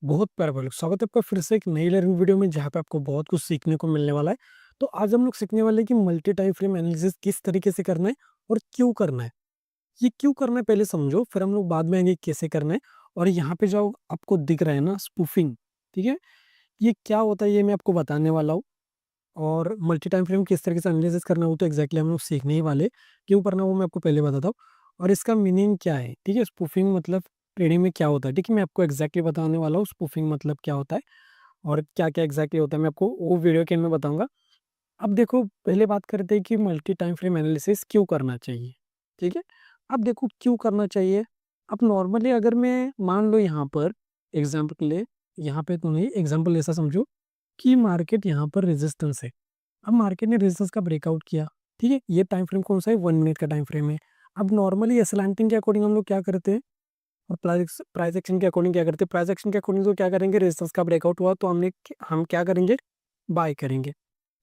बहुत प्यारा भाई लोग, स्वागत है आपका फिर से एक नई लर्निंग वीडियो में जहाँ पे आपको बहुत कुछ सीखने को मिलने वाला है। तो आज हम लोग सीखने वाले हैं कि मल्टी टाइम फ्रेम एनालिसिस किस तरीके से करना है और क्यों करना है। ये क्यों करना है पहले समझो, फिर हम लोग बाद में आएंगे कैसे करना है। और यहाँ पे जो आपको दिख रहा है ना स्पूफिंग, ठीक है, ये क्या होता है ये मैं आपको बताने वाला हूँ। और मल्टी टाइम फ्रेम किस तरीके से एनालिसिस करना हो तो एग्जैक्टली हम लोग सीखने ही वाले। क्यों करना है वो मैं आपको पहले बताता हूँ। और इसका मीनिंग क्या है, ठीक है, स्पूफिंग मतलब ट्रेडिंग में क्या होता है, ठीक है, मैं आपको एग्जैक्टली बताने वाला हूँ स्पूफिंग मतलब क्या होता है और क्या-क्या एग्ज़ैक्टली होता है मैं आपको वो वीडियो के एंड में बताऊँगा। अब देखो पहले बात करते हैं कि मल्टी टाइम फ्रेम एनालिसिस क्यों करना चाहिए, ठीक है? अब देखो क्यों करना चाहिए? अब नॉर्मली अगर मैं मान लो यहाँ पर एग्ज़ाम्पल के लिए, यहाँ पे तो नहीं, एग्ज़ाम्पल ऐसा समझो कि मार्केट यहाँ पर रेजिस्टेंस है। अब मार्केट ने रेजिस्टेंस का ब्रेकआउट किया, ठीक है? ये टाइम फ्रेम कौन-सा है? 1 मिनट का टाइम फ्रेम है। अब नॉर्मली स्लैंटिंग के अकॉर्डिंग हम लोग क्या करते हैं और प्राइस प्राइस एक्शन के अकॉर्डिंग क्या करते हैं? प्राइस एक्शन के अकॉर्डिंग तो क्या करेंगे, रेजिस्टेंस का ब्रेकआउट हुआ तो हम क्या करेंगे? बाय करेंगे।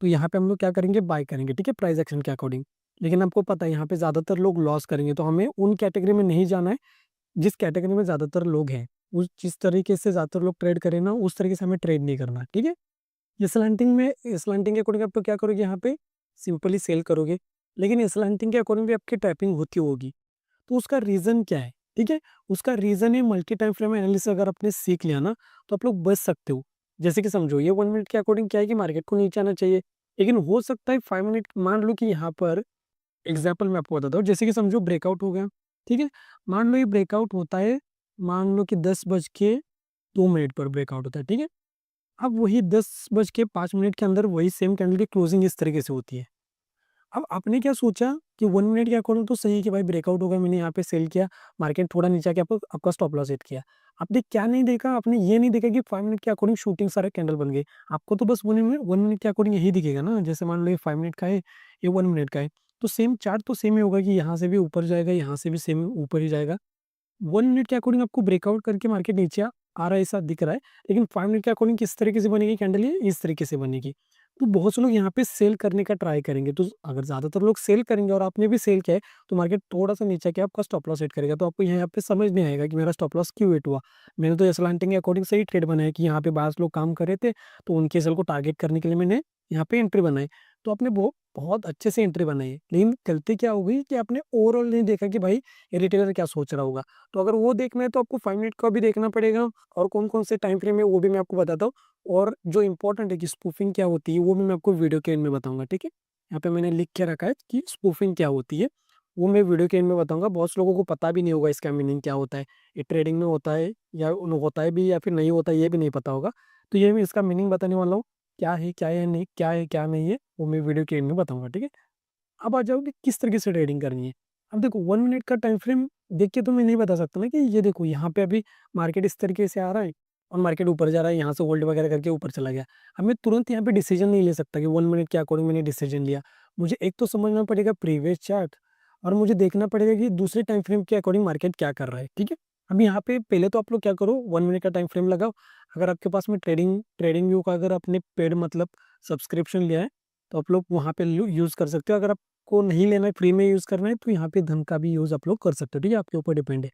तो यहाँ पे हम लोग क्या करेंगे? बाय करेंगे, ठीक है? प्राइस एक्शन के अकॉर्डिंग। लेकिन आपको पता है यहाँ पे ज़्यादातर लोग लॉस करेंगे, तो हमें उन कैटेगरी में नहीं जाना है, जिस कैटेगरी में ज़्यादातर लोग हैं। उस जिस तरीके से ज़्यादातर लोग ट्रेड करें ना, उस तरीके से हमें ट्रेड नहीं करना, ठीक है? ये स्लैंटिंग के अकॉर्डिंग आप तो क्या करोगे यहाँ पे? सिंपली सेल करोगे। लेकिन स्लैंटिंग के अकॉर्डिंग भी आपकी टैपिंग होती होगी। तो उसका रीज़न क्या है? ठीक है? उसका रीज़न है मल्टी टाइम फ्रेम एनालिसिस अगर आपने सीख लिया ना, तो आप लोग बच सकते हो। जैसे कि समझो ये 1 मिनट के अकॉर्डिंग क्या है कि मार्केट को नीचे आना चाहिए। लेकिन हो सकता है 5 मिनट मान लो कि यहाँ पर एग्ज़ाम्पल मैं आपको बताता हूँ, जैसे कि समझो ब्रेकआउट हो गया, ठीक है? मान लो ये ब्रेकआउट होता है, मान लो कि 10 बज के 2 मिनट पर ब्रेकआउट होता है, ठीक है? अब वही 10 बज के 5 मिनट के अंदर वही सेम कैंडल की क्लोजिंग इस तरीके से होती है। अब आपने क्या सोचा कि 1 मिनट के अकॉर्डिंग तो सही है कि भाई ब्रेकआउट होगा, मैंने यहाँ पे सेल किया, मार्केट थोड़ा नीचे आके आपको आपका स्टॉप लॉस हिट किया। आपने क्या नहीं देखा, आपने ये नहीं देखा कि 5 मिनट के अकॉर्डिंग शूटिंग सारे कैंडल बन गए। आपको तो बस 1 मिनट के अकॉर्डिंग यही दिखेगा ना, जैसे मान लो ये 5 मिनट का है, ये 1 मिनट का है, तो सेम चार्ट तो सेम ही होगा कि यहाँ से भी ऊपर जाएगा, यहाँ से भी सेम ऊपर ही जाएगा। 1 मिनट के अकॉर्डिंग आपको ब्रेकआउट करके मार्केट नीचे आ रहा है ऐसा दिख रहा है, लेकिन 5 मिनट के अकॉर्डिंग किस तरीके से बनेगी कैंडल, ये इस तरीके से बनेगी। तो बहुत से लोग यहाँ पे सेल करने का ट्राई करेंगे, तो अगर ज़्यादातर लोग सेल करेंगे और आपने भी सेल किया है, तो मार्केट थोड़ा-सा नीचे आके आपका स्टॉप लॉस हिट करेगा, तो आपको यहाँ पे समझ नहीं आएगा कि मेरा स्टॉप लॉस क्यों हिट हुआ। मैंने तो स्लैंटिंग के अकॉर्डिंग से ही ट्रेड बनाया कि यहाँ पे बास लोग काम कर रहे थे, तो उनके सेल को टारगेट करने के लिए मैंने यहाँ पे एंट्री बनाई। तो आपने बहुत अच्छे से एंट्री बनाई है, लेकिन गलती क्या हो गई कि आपने ओवरऑल नहीं देखा कि भाई ये रिटेलर क्या सोच रहा होगा। तो अगर वो देखना है तो आपको 5 मिनट का भी देखना पड़ेगा और कौन-कौन से टाइम फ्रेम है वो भी मैं आपको बताता हूँ। और जो इम्पोर्टेंट है कि स्पूफिंग क्या होती है वो भी मैं आपको वीडियो के एंड में बताऊँगा, ठीक है? यहाँ पे मैंने लिख के रखा है कि स्पूफिंग क्या होती है, वो मैं वीडियो के एंड में बताऊँगा। बहुत से लोगों को पता भी नहीं होगा इसका मीनिंग क्या होता है। ये ट्रेडिंग में होता है या होता है भी या फिर नहीं होता है ये भी नहीं पता होगा। तो ये मैं इसका मीनिंग बताने वाला हूँ। क्या है नहीं, क्या नहीं है, वो मैं वीडियो के एंड में बताऊँगा, ठीक है? अब आ जाओ कि किस तरीके से ट्रेडिंग करनी है। अब देखो 1 मिनट का टाइम फ्रेम देख के तो मैं नहीं बता सकता ना कि ये देखो यहाँ पे अभी मार्केट इस तरीके से आ रहा है और मार्केट ऊपर जा रहा है, यहाँ से होल्ड वगैरह करके ऊपर चला गया। अब मैं तुरंत यहाँ पे डिसीजन नहीं ले सकता कि 1 मिनट के अकॉर्डिंग मैंने डिसीजन लिया। मुझे एक तो समझना पड़ेगा प्रीवियस चार्ट और मुझे देखना पड़ेगा कि दूसरे टाइम फ्रेम के अकॉर्डिंग मार्केट क्या कर रहा है, ठीक है? अब यहाँ पे पहले तो आप लोग क्या करो, 1 मिनट का टाइम फ्रेम लगाओ। अगर आपके पास में ट्रेडिंग ट्रेडिंग व्यू का अगर आपने पेड मतलब सब्सक्रिप्शन लिया है, तो आप लोग वहाँ पे यूज़ कर सकते हो। अगर को नहीं लेना है, फ्री में यूज़ करना है, तो यहाँ पे धन का भी यूज़ आप लोग कर सकते हो, ठीक है? आपके ऊपर डिपेंड है।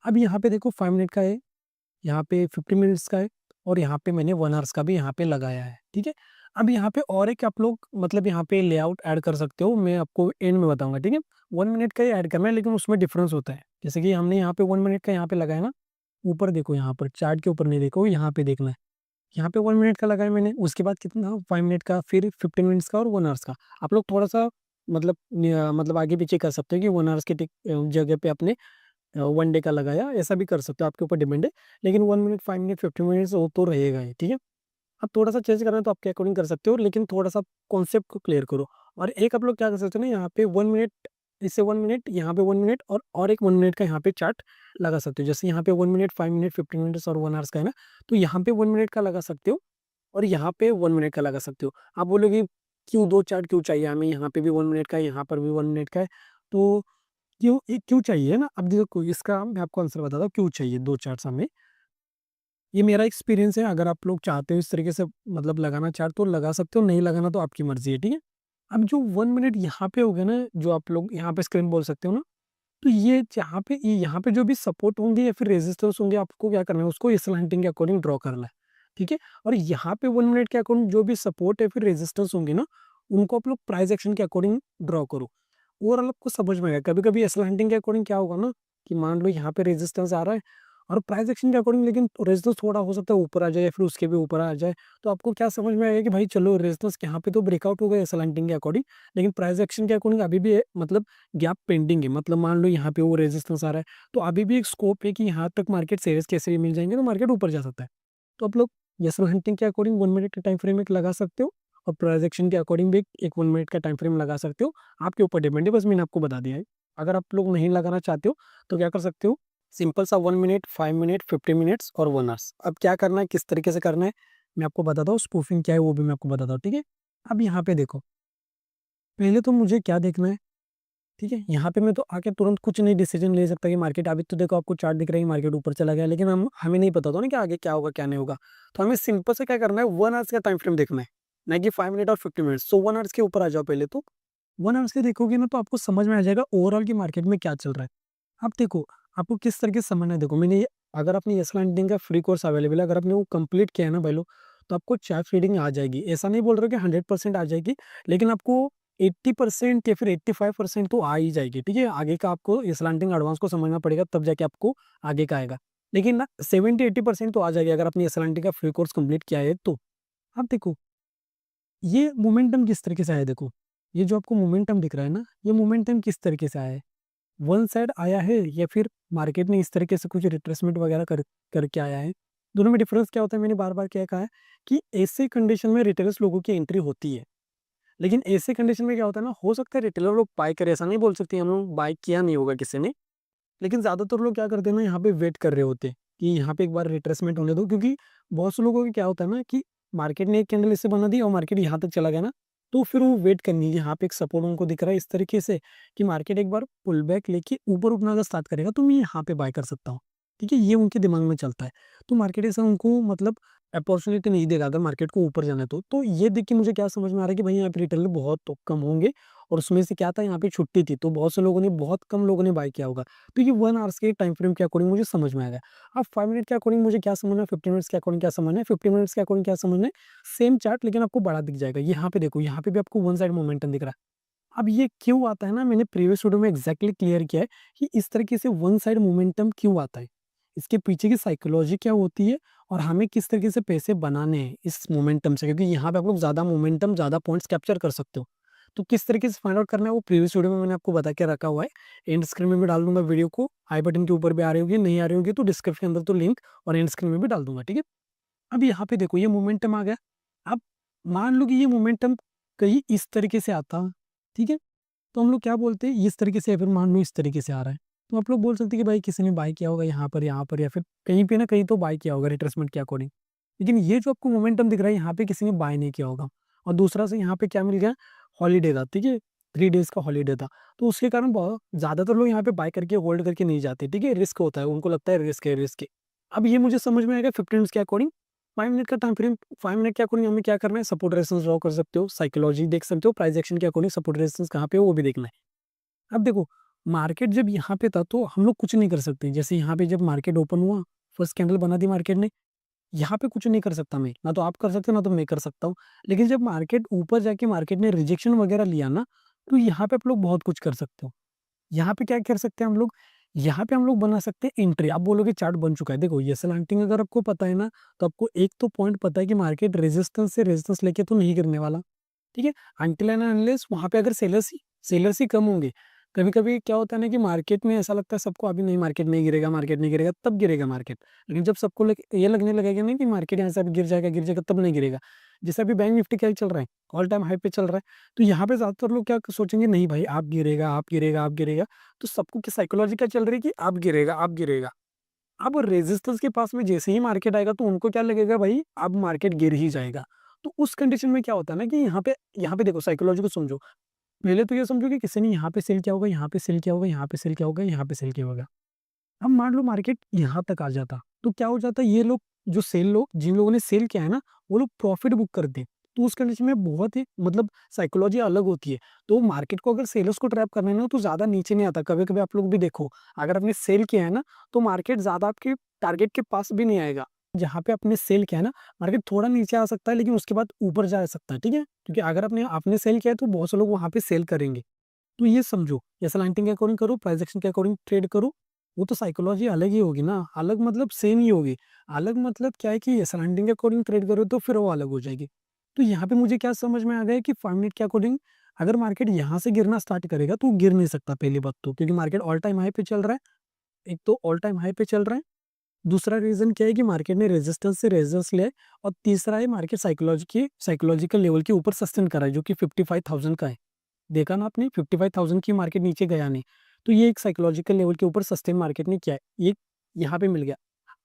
अब यहाँ पे देखो 5 मिनट का है, यहाँ पे 50 मिनट्स का है और यहाँ पे मैंने 1 आवर्स का भी यहाँ पे लगाया है, ठीक है? अब यहाँ पे और एक आप लोग मतलब यहाँ पे लेआउट ऐड कर सकते हो, मैं आपको एंड में बताऊँगा, ठीक है? 1 मिनट का ही ऐड करना है लेकिन उसमें डिफरेंस होता है। जैसे कि हमने यहाँ पे 1 मिनट का यहाँ पे लगाया ना, ऊपर देखो यहाँ पर चार्ट के ऊपर नहीं देखो, यहाँ पे देखना है। यहाँ पे 1 मिनट का लगाया मैंने, उसके बाद कितना 5 मिनट का, फिर 15 मिनट्स का और 1 आवर्स का। आप लोग थोड़ा-सा मतलब आगे-पीछे कर सकते हो कि 1 आवर्स की जगह पे आपने 1 डे का लगाया, ऐसा भी कर सकते हो, आपके ऊपर डिपेंड है। लेकिन 1 मिनट, 5 मिनट, 15 मिनट्स वो तो रहेगा ही, ठीक है? अब थोड़ा-सा चेंज करना है तो आपके अकॉर्डिंग कर सकते हो, लेकिन थोड़ा-सा कॉन्सेप्ट को क्लियर करो। और एक आप लोग क्या कर सकते हो ना, यहाँ पे 1 मिनट, इससे 1 मिनट, यहाँ पे 1 मिनट और एक 1 मिनट का यहाँ पे चार्ट लगा सकते हो। जैसे यहाँ पे 1 मिनट, 5 मिनट, 15 मिनट्स और 1 आवर्स का है ना, तो यहाँ पे 1 मिनट का लगा सकते हो और यहाँ पे 1 मिनट का लगा सकते हो। आप बोलोगे क्यों 2 चार्ट क्यों चाहिए हमें? यहाँ पे भी 1 मिनट का है, यहाँ पर भी 1 मिनट का है। तो क्यों चाहिए ना? अब देखो इसका मैं आपको आंसर बताता हूँ क्यों चाहिए 2 चार्ट्स हमें। ये मेरा एक्सपीरियंस है, अगर आप लोग चाहते हो इस तरीके से मतलब लगाना चार्ट तो लगा सकते हो, नहीं लगाना तो आपकी मर्ज़ी है, ठीक है? अब जो 1 मिनट यहाँ पे हो गया ना, जो आप लोग यहाँ पे स्क्रीन बोल सकते हो ना, तो ये यहाँ पे जो भी सपोर्ट होंगे या फिर रेजिस्टेंस होंगे, आपको क्या करना है, उसको स्लैंटिंग के अकॉर्डिंग ड्रॉ करना है, ठीक है। और यहाँ पे 1 मिनट के अकॉर्डिंग जो भी सपोर्ट या फिर रेजिस्टेंस होंगे ना, उनको आप लोग प्राइस एक्शन के अकॉर्डिंग ड्रॉ करो। ओवरऑल आपको समझ में आएगा। कभी कभी स्लैंटिंग के अकॉर्डिंग क्या होगा ना, कि मान लो यहाँ पे रेजिस्टेंस आ रहा है और प्राइस एक्शन के अकॉर्डिंग, लेकिन रेजिस्टेंस थोड़ा हो सकता है ऊपर आ जाए या फिर उसके भी ऊपर आ जाए, तो आपको क्या समझ में आएगा कि भाई चलो रेजिस्टेंस यहाँ पे तो ब्रेकआउट हो गया स्लैंटिंग के अकॉर्डिंग, लेकिन प्राइस एक्शन के अकॉर्डिंग अभी भी मतलब गैप पेंडिंग है। मतलब मान लो यहाँ पे वो रेजिस्टेंस आ रहा है, तो अभी भी एक स्कोप है कि यहाँ तक मार्केट शेयर्स कैसे भी मिल जाएंगे तो मार्केट ऊपर जा सकता है। तो आप लोग यस हंटिंग के अकॉर्डिंग 1 मिनट का टाइम फ्रेम एक लगा सकते हो, और प्राइजेक्शन के अकॉर्डिंग भी एक 1 मिनट का टाइम फ्रेम लगा सकते हो। आपके ऊपर डिपेंड है, बस मैंने आपको बता दिया है। अगर आप लोग नहीं लगाना चाहते हो तो क्या कर सकते हो, सिंपल सा 1 मिनट, 5 मिनट, 50 मिनट्स और 1 आवर्स। अब क्या करना है, किस तरीके से करना है, मैं आपको बताता हूँ। स्पूफिंग क्या है वो भी मैं आपको बताता हूँ, ठीक है। अब यहाँ पे देखो, पहले तो मुझे क्या देखना है, ठीक है। यहाँ पे मैं तो आके तुरंत कुछ नहीं डिसीजन ले सकता कि मार्केट, अभी तो देखो आपको चार्ट दिख रहा है मार्केट ऊपर चला गया, लेकिन हमें नहीं पता था ना कि आगे क्या होगा क्या नहीं होगा। तो हमें सिंपल से क्या करना है, 1 आवर्स का टाइम फ्रेम देखना है, ना कि 5 मिनट और 50 मिनट्स। सो 1 आवर्स के ऊपर आ जाओ पहले तो। 1 आवर्स के देखोगे ना तो आपको समझ में आ जाएगा ओवरऑल की मार्केट में क्या चल रहा है। आप देखो, आपको किस तरीके से समझना है, देखो अगर आपने यस लैंडिंग का फ्री कोर्स अवेलेबल है, अगर आपने वो कंप्लीट किया है ना भाई लोग, तो आपको चार्ट रीडिंग आ जाएगी। ऐसा नहीं बोल रहा कि 100% आ जाएगी, लेकिन आपको 80% या फिर 85% तो आ ही जाएगी, ठीक है। आगे का आपको यस लैंडिंग एडवांस को समझना पड़ेगा, तब जाके आपको आगे का आएगा। लेकिन ना 70-80% तो आ जाएगी अगर आपने यस लैंडिंग का फ्री कोर्स कंप्लीट किया है तो। आप देखो ये मोमेंटम किस तरीके से आया है, देखो ये जो आपको मोमेंटम दिख रहा है ना, ये मोमेंटम किस तरीके से आया है, वन साइड आया है या फिर मार्केट ने इस तरीके से कुछ रिट्रेसमेंट वगैरह करके आया है। दोनों में डिफरेंस क्या होता है, मैंने बार बार क्या कहा है कि ऐसे कंडीशन में रिटेलर्स लोगों की एंट्री होती है। लेकिन ऐसे कंडीशन में क्या होता है ना, हो सकता है रिटेलर लोग बाय करे, ऐसा नहीं बोल सकते हम लोग बाय किया नहीं होगा किसी ने, लेकिन ज्यादातर लोग क्या करते हैं ना, यहाँ पे वेट कर रहे होते हैं कि यहाँ पे एक बार रिट्रेसमेंट होने दो। क्योंकि बहुत से लोगों को क्या होता है ना कि मार्केट ने एक कैंडल इससे बना दी और मार्केट यहाँ तक चला गया ना, तो फिर वो वेट करनी है। यहाँ पे एक सपोर्ट उनको दिख रहा है इस तरीके से कि मार्केट एक बार पुल बैक लेके ऊपर उठना अगर स्टार्ट करेगा तो मैं यहाँ पे बाय कर सकता हूँ, ठीक है। ये उनके दिमाग में चलता है। तो मार्केट ऐसा उनको मतलब अपॉर्चुनिटी नहीं देगा अगर मार्केट को ऊपर जाना है तो ये देख के मुझे क्या समझ में आ रहा है कि भाई यहाँ पे रिटेलर बहुत तो कम होंगे, और उसमें से क्या था, यहाँ पे छुट्टी थी तो बहुत से लोगों ने, बहुत कम लोगों ने बाय किया होगा। तो ये 1 आवर्स के टाइम फ्रेम के अकॉर्डिंग मुझे समझ में आएगा। अब 5 मिनट के अकॉर्डिंग मुझे क्या समझना है, 50 मिनट्स के अकॉर्डिंग क्या समझना है, 50 मिनट्स के अकॉर्डिंग क्या समझना है, सेम चार्ट लेकिन आपको बड़ा दिख जाएगा। यहाँ पे देखो, यहाँ पे भी आपको वन साइड मोमेंटम दिख रहा है। अब ये क्यों आता है ना, मैंने प्रीवियस वीडियो में एग्जैक्टली क्लियर किया है कि इस तरीके से वन साइड मोमेंटम क्यों आता है, इसके पीछे की साइकोलॉजी क्या होती है, और हमें किस तरीके से पैसे बनाने हैं इस मोमेंटम से। क्योंकि यहाँ पे आप लोग ज्यादा मोमेंटम, ज्यादा पॉइंट्स कैप्चर कर सकते हो। तो किस तरीके से फाइंड आउट करना है वो प्रीवियस वीडियो में मैंने आपको बता के रखा हुआ है। एंड स्क्रीन में भी डाल दूंगा वीडियो को, आई बटन के ऊपर भी आ रही होगी, नहीं आ रही होगी तो डिस्क्रिप्शन के अंदर तो लिंक और एंड स्क्रीन में भी डाल दूंगा, ठीक है। अब यहाँ पे देखो ये मोमेंटम आ गया। अब मान लो कि ये मोमेंटम कहीं इस तरीके से आता, ठीक है, तो हम लोग क्या बोलते हैं, इस तरीके से, या फिर मान लो इस तरीके से आ रहा है, तो आप लोग बोल सकते हैं कि भाई किसी ने बाय किया होगा यहाँ पर या फिर कहीं पे ना कहीं तो बाय किया होगा रिट्रेसमेंट के अकॉर्डिंग। लेकिन ये जो आपको मोमेंटम दिख रहा है, यहाँ पे किसी ने बाय नहीं किया होगा। और दूसरा से यहाँ पे क्या मिल गया, हॉलीडे था, ठीक है, 3 डेज का हॉलीडे था। तो उसके कारण बहुत ज्यादातर लोग यहाँ पे बाय करके होल्ड करके नहीं जाते, ठीक है, रिस्क होता है, उनको लगता है रिस्क है, रिस्क है। अब ये मुझे समझ में आएगा 15 मिनट्स के अकॉर्डिंग। 5 मिनट का टाइम फ्रेम, 5 मिनट के अकॉर्डिंग हमें क्या करना है, सपोर्ट रेजिस्टेंस ड्रॉ कर सकते हो, साइकोलॉजी देख सकते हो, प्राइस एक्शन के अकॉर्डिंग सपोर्ट रेजिस्टेंस कहाँ पे हो वो भी देखना है। अब देखो, मार्केट जब यहाँ पे था तो हम लोग कुछ नहीं कर सकते। जैसे यहाँ पे जब मार्केट ओपन हुआ, फर्स्ट कैंडल बना दी मार्केट ने, यहाँ पे कुछ नहीं कर सकता मैं, ना तो आप कर सकते हो ना तो मैं कर सकता हूँ। लेकिन जब मार्केट ऊपर जाके मार्केट ने रिजेक्शन वगैरह लिया ना, तो यहाँ पे आप लोग बहुत कुछ कर सकते हो। यहाँ पे क्या कर सकते हैं हम लोग, यहाँ पे हम लोग बना सकते हैं एंट्री। आप बोलोगे चार्ट बन चुका है, देखो ये सलांटिंग अगर आपको पता है ना, तो आपको एक तो पॉइंट पता है कि मार्केट रेजिस्टेंस से रेजिस्टेंस लेके तो नहीं गिरने वाला, ठीक है। अनटिल एंड अनलेस वहाँ पे अगर सेलर्स ही कम होंगे। कभी कभी क्या होता है ना कि मार्केट में ऐसा लगता है सबको, अभी नहीं मार्केट नहीं गिरेगा, मार्केट नहीं गिरेगा, तब गिरेगा मार्केट। लेकिन जब सबको ये लगने लगेगा नहीं कि मार्केट यहाँ से अभी गिर जाएगा, तब नहीं गिरेगा। जैसे अभी बैंक निफ्टी क्या चल रहा है, ऑल टाइम हाई पे चल रहा है। तो यहाँ पे ज्यादातर लोग क्या सोचेंगे, नहीं भाई आप गिरेगा, आप गिरेगा, आप गिरेगा। तो सबको की साइकोलॉजी क्या चल रही है कि आप गिरेगा, आप गिरेगा। अब रेजिस्टेंस के पास में जैसे ही मार्केट आएगा तो उनको क्या लगेगा, भाई अब मार्केट गिर ही जाएगा। तो उस कंडीशन में क्या होता है ना कि यहाँ पे देखो साइकोलॉजी को समझो। पहले तो ये समझो कि किसी ने यहाँ पे सेल किया होगा, यहाँ पे सेल किया होगा, यहाँ पे सेल किया होगा, यहाँ पे सेल किया होगा। अब मान लो मार्केट यहाँ तक आ जाता, तो क्या हो जाता, ये लोग जो सेल लोग, जिन लोगों ने सेल किया है ना, वो लोग प्रॉफिट बुक करते। तो उस कंडीशन में बहुत ही मतलब साइकोलॉजी अलग होती है। तो मार्केट को अगर सेलर्स को ट्रैप करना है ना, तो ज़्यादा नीचे नहीं आता। कभी-कभी आप लोग भी देखो, अगर आपने सेल किया है ना, तो मार्केट ज़्यादा आपके टारगेट के पास भी नहीं आएगा। जहाँ पे आपने सेल किया है ना, मार्केट थोड़ा नीचे आ सकता है, लेकिन उसके बाद ऊपर जा सकता है, ठीक है? क्योंकि अगर आपने आपने सेल किया है, तो बहुत से लोग वहाँ पे सेल करेंगे। तो ये समझो, एसएल-19 के अकॉर्डिंग करो, प्राइस एक्शन के अकॉर्डिंग ट्रेड करो, वो तो साइकोलॉजी अलग ही होगी ना, अलग मतलब सेम ही होगी। अलग मतलब क्या है कि एसएल-19 के अकॉर्डिंग ट्रेड करो तो फिर वो अलग हो जाएगी। तो यहाँ पे मुझे क्या समझ में आ गया कि 5 मिनट के अकॉर्डिंग अगर मार्केट यहाँ से गिरना स्टार्ट करेगा तो गिर नहीं सकता पहली बात तो, क्योंकि मार्केट ऑल टाइम हाई पे चल रहा है। एक तो ऑल टाइम हाई पे चल रहा है, दूसरा रीज़न क्या है कि मार्केट ने रेजिस्टेंस से रेजिस्टेंस लिया है, और तीसरा है मार्केट साइकोलॉजिकल लेवल के ऊपर सस्टेन करा है, जो कि 55,000 का है। देखा ना आपने, 55,000 की मार्केट नीचे गया नहीं। तो ये एक साइकोलॉजिकल लेवल के ऊपर सस्टेन मार्केट ने किया है, ये यहाँ पे मिल गया।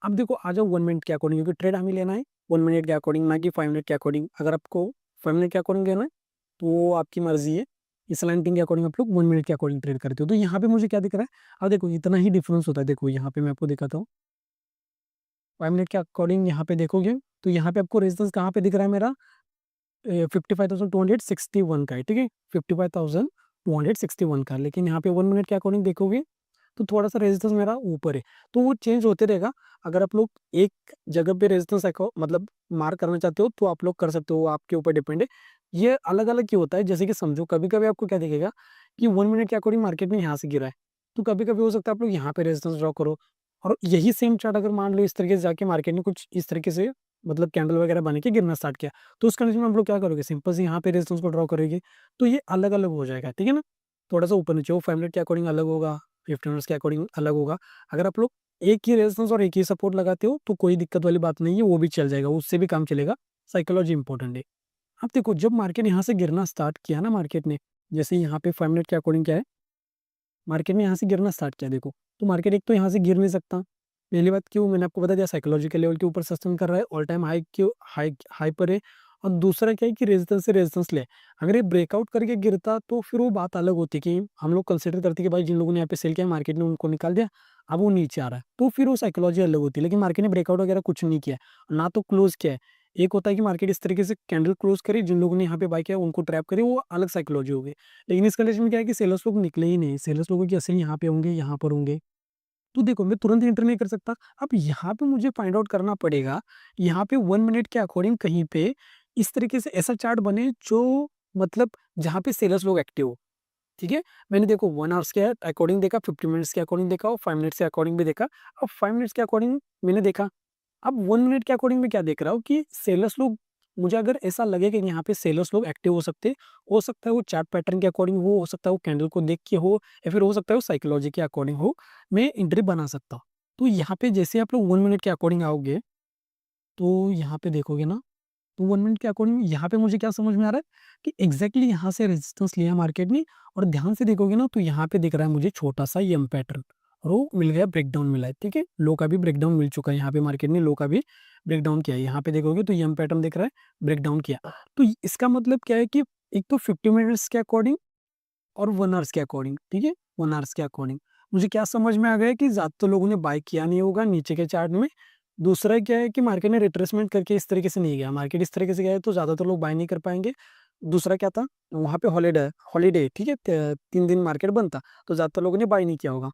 अब देखो आ जाओ 1 मिनट के अकॉर्डिंग, क्योंकि ट्रेड हमें लेना है 1 मिनट के अकॉर्डिंग, ना कि 5 मिनट के अकॉर्डिंग। अगर आपको 5 मिनट के अकॉर्डिंग लेना है तो वो आपकी मर्ज़ी है। इस स्लैंटिंग के अकॉर्डिंग आप लोग 1 मिनट के अकॉर्डिंग ट्रेड करते हो। तो यहाँ पे मुझे क्या दिख रहा है, अब देखो इतना ही डिफरेंस होता है। देखो यहाँ पे मैं आपको दिखाता हूँ, 5 मिनट के अकॉर्डिंग यहाँ पे देखोगे तो यहाँ पे आपको रेजिस्टेंस कहाँ पे दिख रहा है मेरा, 55,261 का है, ठीक है? 55,261 का, लेकिन यहाँ पे 1 मिनट के अकॉर्डिंग देखोगे तो थोड़ा-सा रेजिस्टेंस मेरा ऊपर है। तो वो चेंज होते रहेगा। अगर आप लोग एक जगह पे रेजिस्टेंस मतलब मार्क करना चाहते हो तो आप लोग कर सकते हो, आपके ऊपर डिपेंड है। ये अलग-अलग क्यों होता है, जैसे कि समझो कभी-कभी आपको क्या दिखेगा कि 1 मिनट के अकॉर्डिंग मार्केट में यहाँ से गिरा है। तो कभी-कभी हो सकता है आप लोग यहाँ पे रेजिस्टेंस ड्रॉ करो, और यही सेम चार्ट अगर मान लो इस तरीके से जाके मार्केट ने कुछ इस तरीके से मतलब कैंडल वगैरह बन के गिरना स्टार्ट किया, तो उस कंडीशन में आप लोग क्या करोगे, सिंपल से यहाँ पे रेजिस्टेंस को ड्रॉ करोगे। तो ये अलग-अलग हो जाएगा, ठीक है ना? थोड़ा-सा ऊपर-नीचे, वो 5 मिनट के अकॉर्डिंग अलग होगा, 15 मिनट्स के अकॉर्डिंग अलग होगा। अगर आप लोग एक ही रेजिस्टेंस और एक ही सपोर्ट लगाते हो तो कोई दिक्कत वाली बात नहीं है, वो भी चल जाएगा, उससे भी काम चलेगा। साइकोलॉजी इंपॉर्टेंट है। अब देखो जब मार्केट यहाँ से गिरना स्टार्ट किया ना मार्केट ने, जैसे यहाँ पे 5 मिनट के अकॉर्डिंग क्या है, मार्केट ने यहाँ से गिरना स्टार्ट किया देखो, तो मार्केट एक तो यहाँ से गिर नहीं सकता। पहली बात क्यों, मैंने आपको बता दिया, साइकोलॉजिकल लेवल के ऊपर सस्टेन कर रहा है, ऑल टाइम हाई क्यों, हाई हाई पर है। और दूसरा क्या है कि रेजिस्टेंस से रेजिस्टेंस ले, अगर ये ब्रेकआउट करके गिरता तो फिर वो बात अलग होती कि हम लोग कंसिडर करते कि भाई जिन लोगों ने यहाँ पे सेल किया मार्केट ने उनको निकाल दिया, अब वो नीचे आ रहा है, तो फिर वो साइकोलॉजी अलग होती है। लेकिन मार्केट ने ब्रेकआउट वगैरह कुछ नहीं किया, ना तो क्लोज किया है। एक होता है कि मार्केट इस तरीके से कैंडल क्लोज करे, जिन लोगों ने यहाँ पे बाय किया उनको ट्रैप करे, वो अलग साइकोलॉजी हो गई। लेकिन इस कंडीशन में क्या है कि सेलर्स लोग निकले ही नहीं, सेलर्स लोगों की असली यहाँ पे होंगे, यहाँ पर होंगे। तो देखो मैं तुरंत एंटर नहीं कर सकता। अब यहाँ पे मुझे फाइंड आउट करना पड़ेगा, यहाँ पे 1 मिनट के अकॉर्डिंग कहीं पे इस तरीके से ऐसा चार्ट बने जो मतलब जहाँ पे सेलर्स लोग एक्टिव हो, ठीक है? मैंने देखो 1 आवर्स के अकॉर्डिंग देखा, 50 मिनट्स के अकॉर्डिंग देखा और 5 मिनट्स के अकॉर्डिंग भी देखा। अब 5 मिनट्स के अकॉर्डिंग मैंने देखा। अब 1 मिनट के अकॉर्डिंग मैं क्या देख रहा हूँ कि सेलर्स लोग, मुझे अगर ऐसा लगे कि यहाँ पे सेलर्स लोग एक्टिव हो सकता है वो चार्ट पैटर्न के अकॉर्डिंग हो सकता है वो कैंडल को देख के हो, या फिर हो सकता है वो साइकोलॉजी के अकॉर्डिंग हो, मैं एंट्री बना सकता हूँ। तो यहाँ पे जैसे आप लोग 1 मिनट के अकॉर्डिंग आओगे, तो यहाँ पे देखोगे ना, तो 1 मिनट के अकॉर्डिंग यहाँ पे मुझे क्या समझ में आ रहा है कि एग्ज़ैक्टली यहाँ से रेजिस्टेंस लिया मार्केट ने, और ध्यान से देखोगे ना तो यहाँ पे दिख रहा है मुझे छोटा-सा एम पैटर्न, और वो मिल गया, ब्रेकडाउन मिला है, ठीक है? लो का भी ब्रेकडाउन मिल चुका है, यहाँ पे मार्केट ने लो का भी ब्रेकडाउन किया है। यहाँ पे देखोगे तो एम पैटर्न दिख रहा है, ब्रेकडाउन किया। तो इसका मतलब क्या है कि एक तो 50 मिनट्स के अकॉर्डिंग और 1 आवर्स के अकॉर्डिंग, ठीक है? 1 आवर्स के अकॉर्डिंग मुझे क्या समझ में आ गया है कि ज़्यादातर लोगों ने बाय किया नहीं होगा नीचे के चार्ट में। दूसरा क्या है कि मार्केट ने रिट्रेसमेंट करके इस तरीके से नहीं गया। मार्केट इस तरीके से गया है तो ज़्यादातर लोग बाय नहीं कर पाएँगे। दूसरा क्या था, वहाँ पे हॉलिडे हॉलिडे ठीक है? 3 दिन मार्केट बंद था, तो ज़्यादातर लोगों ने बाय नहीं किया होगा।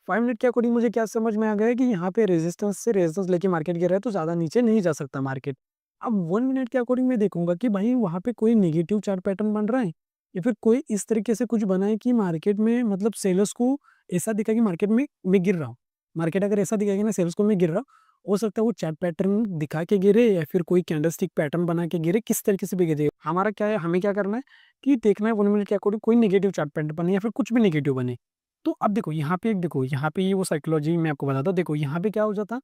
5 मिनट के अकॉर्डिंग मुझे क्या समझ में आ गया है कि यहाँ पे रेजिस्टेंस से रेजिस्टेंस लेके मार्केट गिर रहा है तो ज़्यादा नीचे नहीं जा सकता मार्केट। अब 1 मिनट के अकॉर्डिंग मैं देखूँगा कि भाई वहाँ पे कोई नेगेटिव चार्ट पैटर्न बन रहा है, या फिर कोई इस तरीके से कुछ बना है कि मार्केट में मतलब सेलर्स को ऐसा दिखा कि मार्केट में मैं गिर रहा हूँ। मार्केट अगर ऐसा दिखाएगी ना सेलर्स को मैं गिर रहा हूँ, हो सकता है वो चार्ट पैटर्न दिखा के गिरे या फिर कोई कैंडलस्टिक पैटर्न बना के गिरे, किस तरीके से भी गिरे। हमारा क्या है, हमें क्या करना है कि देखना है 1 मिनट के अकॉर्डिंग कोई नेगेटिव चार्ट पैटर्न बने या फिर कुछ भी नेगेटिव बने। तो अब देखो यहाँ पे, एक देखो यहाँ पे ये वो साइकोलॉजी मैं आपको बताता हूँ। देखो यहाँ पे क्या हो जाता,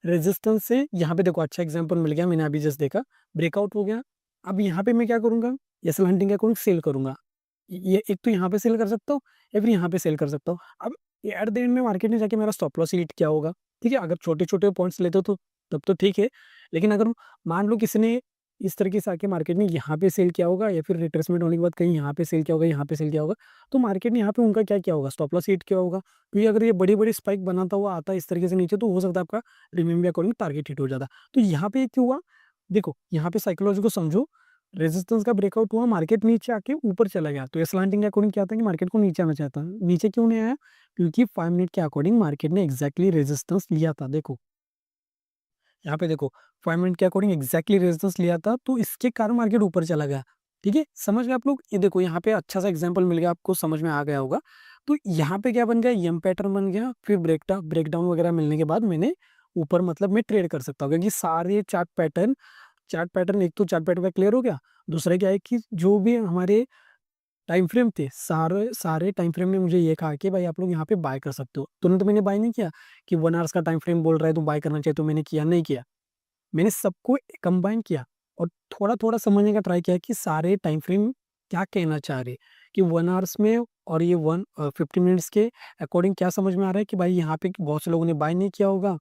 रेजिस्टेंस से यहाँ पे देखो अच्छा एग्जांपल मिल गया, मैंने अभी जस्ट देखा, ब्रेकआउट हो गया। अब यहाँ पे मैं क्या करूँगा, एसएल हंटिंग के अकॉर्डिंग सेल करूँगा। ये एक तो यहाँ पे सेल कर सकता हूँ या फिर यहाँ पे सेल कर सकता हूँ। अब एट द एंड में मार्केट ने जाके मेरा स्टॉप लॉस हिट क्या होगा, ठीक है? अगर छोटे-छोटे पॉइंट्स लेते हो तो तब तो ठीक है। लेकिन अगर मान लो किसी ने इस तरीके से आके मार्केट में यहाँ पे सेल किया होगा या फिर रिट्रेसमेंट होने के बाद कहीं यहाँ पे सेल किया होगा, यहाँ पे सेल किया होगा, तो मार्केट ने यहाँ पे उनका क्या किया होगा, स्टॉप लॉस हिट किया होगा। क्योंकि अगर ये बड़ी-बड़ी स्पाइक बनाता हुआ आता है इस तरीके से नीचे, तो हो सकता है आपका प्रीमियम के अकॉर्डिंग टारगेट हिट हो जाता। तो यहाँ पे क्या हुआ, देखो यहाँ पे साइकोलॉजी को समझो, रेजिस्टेंस का ब्रेकआउट हुआ, मार्केट नीचे आके ऊपर चला गया, तो स्लैंटिंग के अकॉर्डिंग क्या था कि मार्केट को नीचे आना चाहता है। नीचे क्यों नहीं आया? क्योंकि 5 मिनट के अकॉर्डिंग मार्केट ने एग्जैक्टली रेजिस्टेंस लिया था। देखो यहाँ पे देखो 5 मिनट के अकॉर्डिंग एग्जैक्टली रेजिस्टेंस लिया था, तो इसके कारण मार्केट ऊपर चला गया। ठीक है, समझ गए आप लोग? ये देखो यहाँ पे अच्छा सा एग्जांपल मिल गया, आपको समझ में आ गया होगा। तो यहाँ पे क्या बन गया, एम पैटर्न बन गया, फिर ब्रेकडाउन वगैरह मिलने के बाद मैंने ऊपर मतलब मैं ट्रेड कर सकता हूँ, क्योंकि सारे चार्ट पैटर्न एक तो चार्ट पैटर्न का क्लियर हो गया। दूसरा क्या है कि जो भी हमारे टाइम फ्रेम थे, सारे सारे टाइम फ्रेम ने मुझे ये कहा कि भाई आप लोग यहाँ पे बाय कर सकते हो। तुरंत मैंने बाय नहीं किया कि 1 आवर्स का टाइम फ्रेम बोल रहा है तो बाय करना चाहिए, तो मैंने किया नहीं किया। मैंने सबको कंबाइन किया और थोड़ा-थोड़ा समझने का ट्राई किया कि सारे टाइम फ्रेम क्या कहना चाह रहे हैं, कि 1 आवर्स में और ये 50 मिनट्स के अकॉर्डिंग क्या समझ में आ रहा है कि भाई यहाँ पे बहुत से लोगों ने बाय नहीं किया होगा।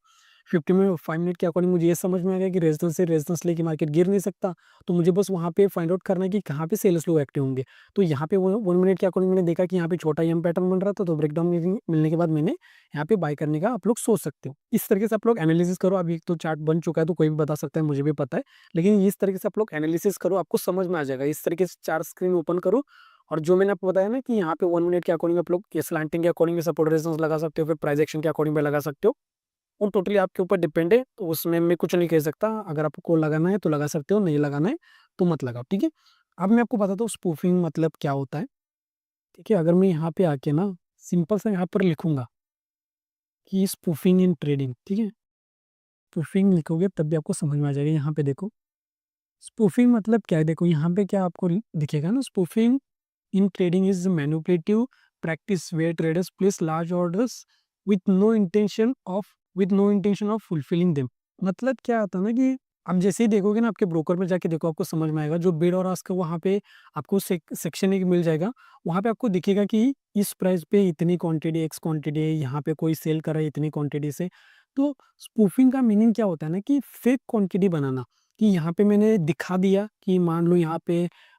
5 मिनट के अकॉर्डिंग मुझे ये समझ में आ गया कि रेजिस्टेंस से रेजिस्टेंस लेके मार्केट गिर नहीं सकता। तो मुझे बस वहाँ पे फाइंड आउट करना है कि कहाँ पे सेल्स लोग एक्टिव होंगे। तो यहाँ पे 1 मिनट के अकॉर्डिंग मैंने देखा कि यहाँ पे छोटा एम पैटर्न बन रहा था, तो ब्रेकडाउन मिलने के बाद मैंने यहाँ पे बाय करने का आप लोग सोच सकते हो। इस तरीके से आप लोग एनालिसिस करो। अभी तो चार्ट बन चुका है तो कोई भी बता सकता है, मुझे भी पता है। लेकिन इस तरीके से आप लोग एनालिसिस करो, आपको समझ में आ जाएगा। इस तरीके से 4 स्क्रीन ओपन करो, और जो मैंने आपको बताया ना कि यहाँ पे 1 मिनट के अकॉर्डिंग आप लोग स्लैंटिंग के अकॉर्डिंग सपोर्ट रेजिस्टेंस लगा सकते हो, फिर प्राइस एक्शन के अकॉर्डिंग भी लगा सकते हो। वो टोटली आपके ऊपर डिपेंड है, तो उसमें मैं कुछ नहीं कह सकता। अगर आपको लगाना है तो लगा सकते हो, नहीं लगाना है तो मत लगाओ, ठीक है? अब मैं आपको बताता हूँ स्पूफिंग मतलब क्या होता है, ठीक है? अगर मैं यहाँ पे आके ना सिंपल सा यहाँ पर लिखूंगा कि स्पूफिंग इन ट्रेडिंग, ठीक है? स्पूफिंग लिखोगे तब भी आपको समझ में आ जाएगा। यहाँ पे देखो स्पूफिंग मतलब क्या है, देखो यहाँ पे क्या आपको दिखेगा ना, spoofing in trading is manipulative practice where traders place large orders with no intention of fulfilling them. मतलब क्या आता है ना कि आप जैसे ही देखोगे ना, आपके ब्रोकर में जाके देखो, आपको समझ में आएगा। जो बिड और आस्क का वहाँ पे आपको सेक्शन एक मिल जाएगा, वहाँ पे आपको दिखेगा कि इस प्राइस पे इतनी क्वांटिटी एक्स क्वांटिटी है, यहाँ पे कोई सेल कर रहा है इतनी क्वांटिटी से। तो स्पूफिंग का मीनिंग क्या होता है ना कि फेक क्वांटिटी बनाना, कि यहाँ पे मैंने दिखा दिया कि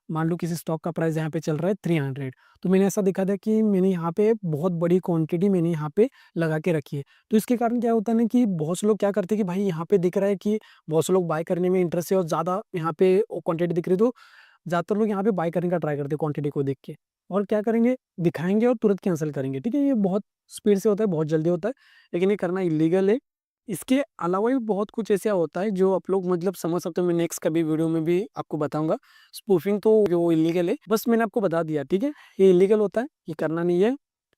मान लो किसी स्टॉक का प्राइस यहाँ पे चल रहा है 300, तो मैंने ऐसा दिखा दिया कि मैंने यहाँ पे बहुत बड़ी क्वांटिटी मैंने यहाँ पे लगा के रखी है। तो इसके कारण क्या होता है ना कि बहुत से लोग क्या करते हैं कि भाई यहाँ पे दिख रहा है कि बहुत से लोग बाय करने में इंटरेस्ट है और ज़्यादा यहाँ पे क्वांटिटी दिख रही है, तो ज़्यादातर लोग यहाँ पे बाय करने का ट्राई करते हैं क्वांटिटी को देख के। और क्या करेंगे, दिखाएंगे और तुरंत कैंसिल करेंगे, ठीक है? ये बहुत स्पीड से होता है, बहुत जल्दी होता है, लेकिन ये करना इलीगल है। इसके अलावा भी बहुत कुछ ऐसा होता है जो आप लोग मतलब समझ सकते हो। मैं नेक्स्ट कभी वीडियो में भी आपको बताऊंगा। स्पूफिंग तो जो इलीगल है, बस मैंने आपको बता दिया, ठीक है? ये इलीगल होता है, ये करना नहीं है।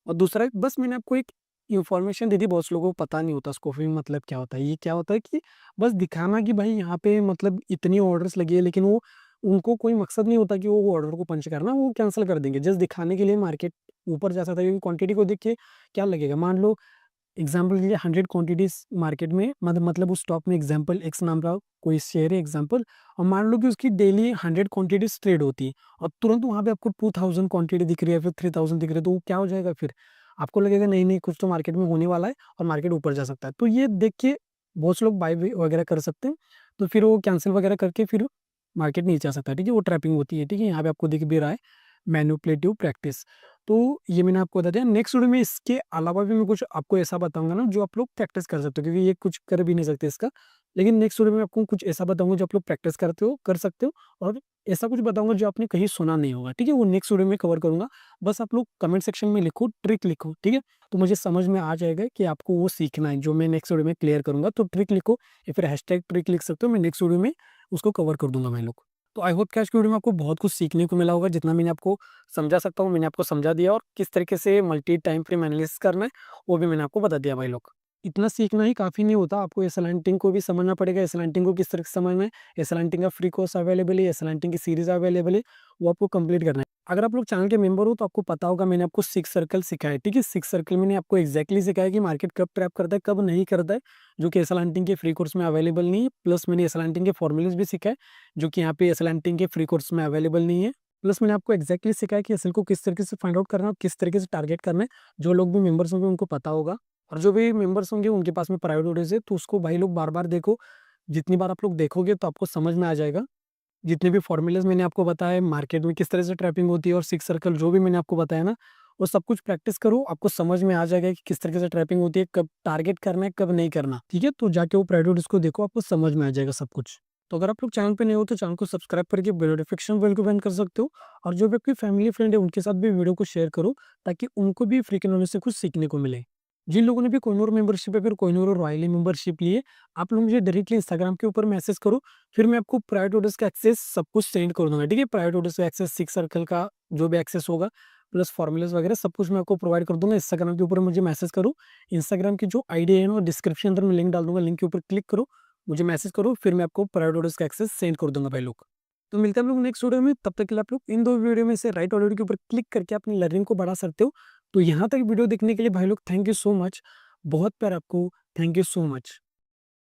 और दूसरा बस मैंने आपको एक इन्फॉर्मेशन दे दी, बहुत से लोगों को पता नहीं होता स्पूफिंग मतलब क्या होता है। ये क्या होता है कि बस दिखाना कि भाई यहाँ पे मतलब इतनी ऑर्डर्स लगी है, लेकिन वो उनको कोई मकसद नहीं होता कि वो ऑर्डर को पंच करना, वो कैंसिल कर देंगे जस्ट दिखाने के लिए। मार्केट ऊपर जा सकता है क्योंकि क्वांटिटी को देख के क्या लगेगा, मान लो एग्जाम्पल के लिए 100 क्वांटिटीज मार्केट में, मतलब उस स्टॉक में एग्जाम्पल एक्स नाम का कोई शेयर है एग्जाम्पल, और मान लो कि उसकी डेली 100 क्वांटिटीज ट्रेड होती है, और तुरंत वहां पे आपको 2000 क्वांटिटी दिख रही है, फिर 3000 दिख रही है, तो वो क्या हो जाएगा, फिर आपको लगेगा नहीं नहीं कुछ तो मार्केट में होने वाला है और मार्केट ऊपर जा सकता है। तो ये देख के बहुत से लोग बाय वगैरह कर सकते हैं, तो फिर वो कैंसिल वगैरह करके फिर मार्केट नीचे आ सकता है, ठीक है? वो ट्रैपिंग होती है, ठीक है? यहाँ पे आपको दिख भी रहा है मैनिपुलेटिव प्रैक्टिस। तो ये मैंने आपको बता दिया। नेक्स्ट वीडियो में इसके अलावा भी मैं कुछ आपको ऐसा बताऊंगा ना जो आप लोग प्रैक्टिस कर सकते हो, क्योंकि ये कुछ कर भी नहीं सकते इसका। लेकिन नेक्स्ट वीडियो में आपको कुछ ऐसा बताऊंगा जो आप लोग प्रैक्टिस करते हो, कर सकते हो, और ऐसा कुछ बताऊंगा जो आपने कहीं सुना नहीं होगा, ठीक है? वो नेक्स्ट वीडियो में कवर करूंगा। बस आप लोग कमेंट सेक्शन में लिखो, ट्रिक लिखो, ठीक है? तो मुझे समझ में आ जाएगा कि आपको वो सीखना है जो मैं नेक्स्ट वीडियो में क्लियर करूंगा। तो ट्रिक लिखो या फिर हैशटैग ट्रिक लिख सकते हो, मैं नेक्स्ट वीडियो में उसको कवर कर दूंगा मैं लोग। तो आई होप कि आज की वीडियो में आपको बहुत कुछ सीखने को मिला होगा। जितना मैंने आपको समझा सकता हूँ मैंने आपको समझा दिया, और किस तरीके से मल्टी टाइम फ्रेम एनालिसिस करना है वो भी मैंने आपको बता दिया भाई लोग। इतना सीखना ही काफ़ी नहीं होता, आपको एसएलएनटिंग को भी समझना पड़ेगा। एसएलएनटिंग को किस तरह से समझना है, एसएलएनटिंग का फ्री कोर्स अवेलेबल है, एसएलएनटिंग की सीरीज अवेलेबल है, वो आपको कंप्लीट करना है। अगर आप लोग चैनल के मेंबर हो तो आपको पता होगा मैंने आपको 6 सर्कल सिखाया है, ठीक है? 6 सर्कल मैंने आपको एक्जैक्टली सिखाया कि मार्केट कब ट्रैप करता है कब नहीं करता है, जो कि एसएलएनटिंग के फ्री कोर्स में अवेलेबल नहीं है। प्लस मैंने एसएलएनटिंग के फॉर्मूलेज भी सिखाए जो कि यहाँ पे एसएलएनटिंग के फ्री कोर्स में अवेलेबल नहीं है। प्लस मैंने आपको एक्जैक्टली सिखाया कि एसएल को किस तरीके से फाइंड आउट करना है और किस तरीके से टारगेट करना है। जो लोग भी मेंबर्स होंगे उनको पता होगा, और जो भी मेंबर्स होंगे उनके पास में प्राइवेट ऑडियोज है, तो उसको भाई लोग बार बार देखो। जितनी बार आप लोग देखोगे तो आपको समझ में आ जाएगा। जितने भी फॉर्मूलाज मैंने आपको बताया मार्केट में किस तरह से ट्रैपिंग होती है, और 6 सर्कल जो भी मैंने आपको बताया ना, वो सब कुछ प्रैक्टिस करो, आपको समझ में आ जाएगा कि किस तरीके से ट्रैपिंग होती है, कब टारगेट करना है कब नहीं करना, ठीक है? तो जाके वो प्राइवेट ऑडियोज को देखो, आपको समझ में आ जाएगा सब कुछ। तो अगर आप लोग चैनल पे नए हो तो चैनल को सब्सक्राइब करके बेल नोटिफिकेशन बेल को बंद कर सकते हो, और जो भी आपकी फैमिली फ्रेंड है उनके साथ भी वीडियो को शेयर करो, ताकि उनको भी फ्री के नॉलेज से कुछ सीखने को मिले। जिन लोगों ने भी कोहिनूर मेंबरशिप या फिर कोहिनूर और रॉयली मेंबरशिप लिए, आप लोग मुझे डायरेक्टली इंस्टाग्राम के ऊपर मैसेज करो, फिर मैं आपको प्राइवेट ऑर्डर्स का एक्सेस सब कुछ सेंड कर दूंगा। ठीक है, प्राइवेट ऑर्डर्स का एक्सेस, सिक्स सर्कल का जो भी एक्सेस होगा, प्लस फॉर्मूलाज वगैरह सब कुछ मैं आपको प्रोवाइड कर दूंगा। इंस्टाग्राम के ऊपर मुझे मैसेज करो, इंस्टाग्राम की जो आईडी है ना डिस्क्रिप्शन अंदर मैं लिंक डाल दूंगा, लिंक के ऊपर क्लिक करो, मुझे मैसेज करो, फिर मैं आपको प्राइवेट ऑर्डर्स का एक्सेस सेंड कर दूंगा भाई लोग। तो मिलते हैं हम लोग नेक्स्ट वीडियो में, तब तक के लिए आप लोग इन दो वीडियो में से राइट ऑर्डर के ऊपर क्लिक करके अपनी लर्निंग को बढ़ा सकते हो। तो यहाँ तक वीडियो देखने के लिए भाई लोग थैंक यू सो मच, बहुत प्यार आपको, थैंक यू सो मच।